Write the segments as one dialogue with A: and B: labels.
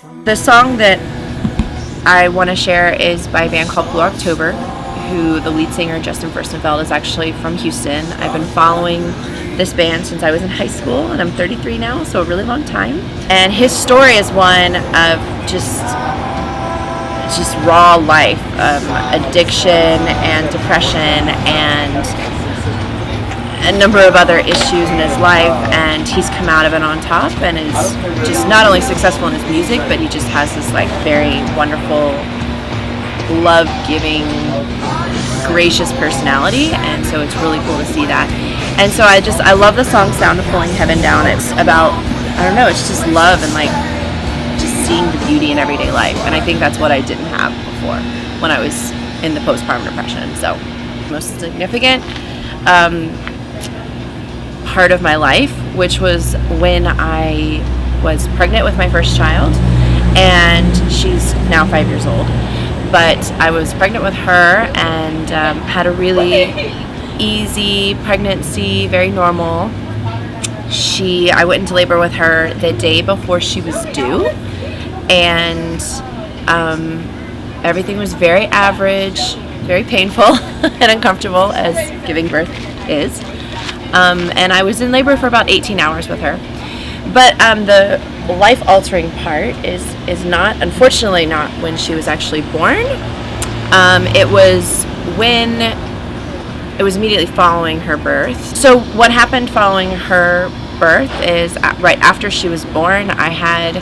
A: The song that I want to share is by a band called Blue October, who the lead singer, Justin Furstenfeld, is actually from Houston. I've been following this band since I was in high school, and I'm 33 now, so a really long time. And his story is one of just raw life, addiction and depression and a number of other issues in his life, and he's come out of it on top and is just not only successful in his music, but he just has this like very wonderful, love-giving, gracious personality, and so it's really cool to see that. And so I love the song Sound of Pulling Heaven Down. It's about, I don't know, it's just love and like just seeing the beauty in everyday life, and I think that's what I didn't have before when I was in the postpartum depression. So most significant part of my life, which was when I was pregnant with my first child, and she's now 5 years old. But I was pregnant with her and had a really easy pregnancy, very normal. I went into labor with her the day before she was due, and everything was very average, very painful and uncomfortable, as giving birth is. And I was in labor for about 18 hours with her. But the life-altering part is not, unfortunately, not when she was actually born. It was immediately following her birth. So what happened following her birth is right after she was born, I had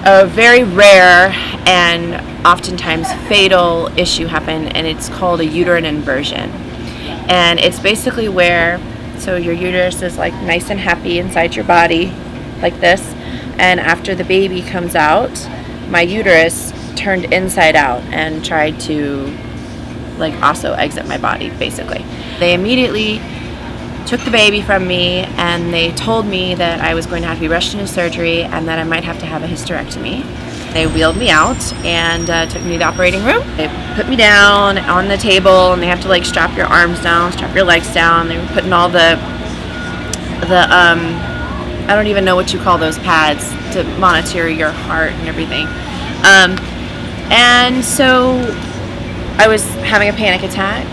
A: a very rare and oftentimes fatal issue happen, and it's called a uterine inversion. And it's basically where, so your uterus is like nice and happy inside your body, like this, and after the baby comes out, my uterus turned inside out and tried to like also exit my body, basically. They immediately took the baby from me, and they told me that I was going to have to be rushed into surgery and that I might have to have a hysterectomy. They wheeled me out and took me to the operating room. They put me down on the table, and they have to like strap your arms down, strap your legs down. They were putting all the I don't even know what you call those pads to monitor your heart and everything. And so I was having a panic attack.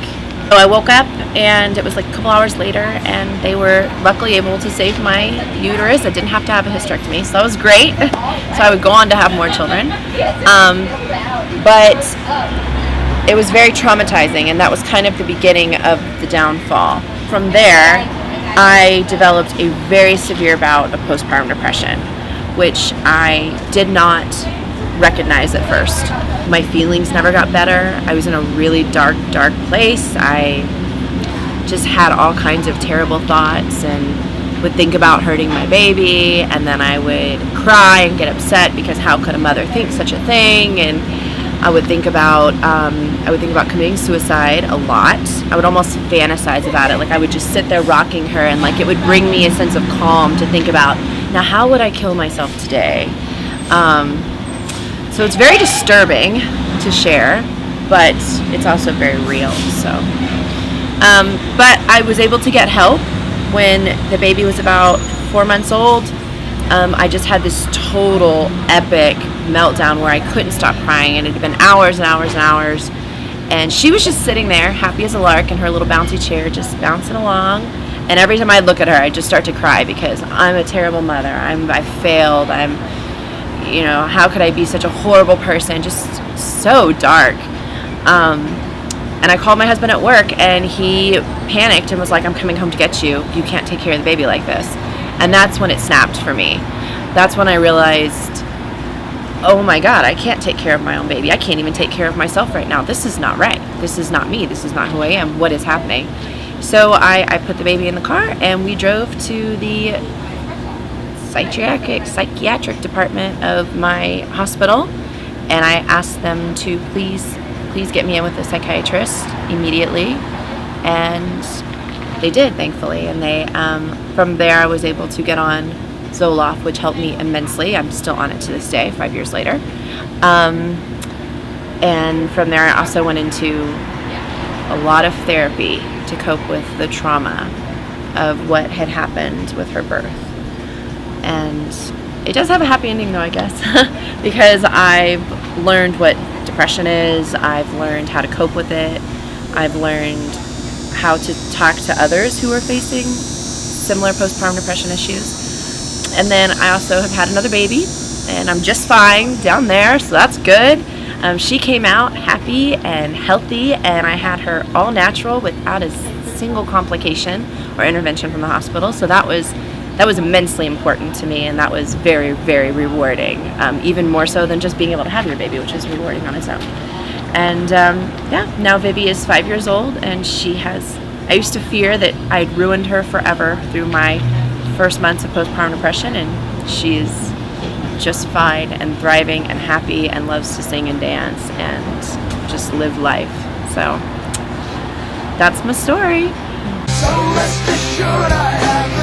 A: So I woke up, and it was like a couple hours later, and they were luckily able to save my uterus. I didn't have to have a hysterectomy, so that was great. So I would go on to have more children. But it was very traumatizing, and that was kind of the beginning of the downfall. From there, I developed a very severe bout of postpartum depression, which I did not recognize at first. My feelings never got better. I was in a really dark place. I just had all kinds of terrible thoughts and would think about hurting my baby, and then I would cry and get upset because how could a mother think such a thing? And I would think about committing suicide a lot. I would almost fantasize about it. Like I would just sit there rocking her, and like it would bring me a sense of calm to think about, now how would I kill myself today? So it's very disturbing to share, but it's also very real. So, but I was able to get help when the baby was about 4 months old. I just had this total epic meltdown where I couldn't stop crying, and it had been hours and hours and hours. And she was just sitting there, happy as a lark, in her little bouncy chair, just bouncing along. And every time I'd look at her, I'd just start to cry because I'm a terrible mother. I failed. How could I be such a horrible person? Just so dark. And I called my husband at work, and he panicked and was like, I'm coming home to get you. You can't take care of the baby like this. And that's when it snapped for me. That's when I realized, oh my God, I can't take care of my own baby. I can't even take care of myself right now. This is not right. This is not me. This is not who I am. What is happening? So I put the baby in the car, and we drove to the psychiatric department of my hospital, and I asked them to please get me in with a psychiatrist immediately, and they did, thankfully. And they from there I was able to get on Zoloft, which helped me immensely. I'm still on it to this day, 5 years later. And from there I also went into a lot of therapy to cope with the trauma of what had happened with her birth. And It does have a happy ending, though, I guess, because I've learned what depression is. I've learned how to cope with it. I've learned how to talk to others who are facing similar postpartum depression issues. And then I also have had another baby, and I'm just fine down there, so that's good. She came out happy and healthy, and I had her all natural without a single complication or intervention from the hospital. So that was immensely important to me, and that was very, very rewarding, even more so than just being able to have your baby, which is rewarding on its own. And now Vivi is 5 years old, and I used to fear that I'd ruined her forever through my first months of postpartum depression, and she's just fine and thriving and happy and loves to sing and dance and just live life. So that's my story.
B: So rest assured I have